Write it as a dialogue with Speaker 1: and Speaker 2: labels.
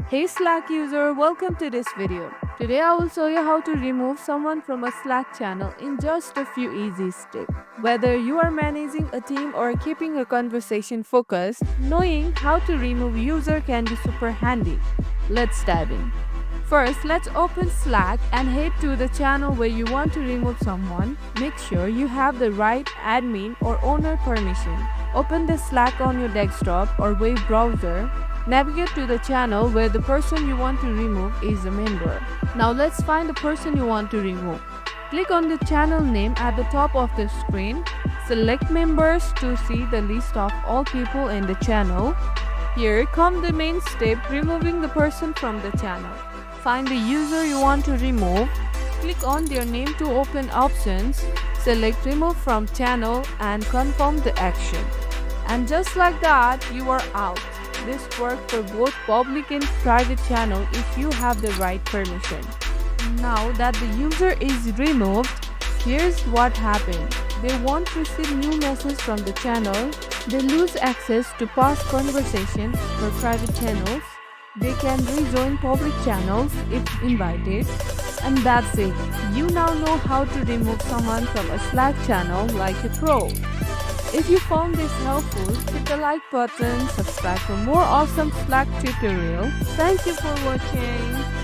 Speaker 1: Hey Slack user, welcome to this video. Today I will show you how to remove someone from a Slack channel in just a few easy steps. Whether you are managing a team or keeping a conversation focused, knowing how to remove user can be super handy. Let's dive in. First, let's open Slack and head to the channel where you want to remove someone. Make sure you have the right admin or owner permission. Open the Slack on your desktop or web browser. Navigate to the channel where the person you want to remove is a member. Now let's find the person you want to remove. Click on the channel name at the top of the screen. Select members to see the list of all people in the channel. Here come the main step, removing the person from the channel. Find the user you want to remove. Click on their name to open options. Select remove from channel and confirm the action. And just like that, you are out. This works for both public and private channel if you have the right permission. Now that the user is removed, here's what happened. They won't receive new messages from the channel. They lose access to past conversations for private channels. They can rejoin public channels if invited. And that's it. You now know how to remove someone from a Slack channel like a pro. If you found this helpful, hit the like button, subscribe for more awesome Slack tutorials. Thank you for watching.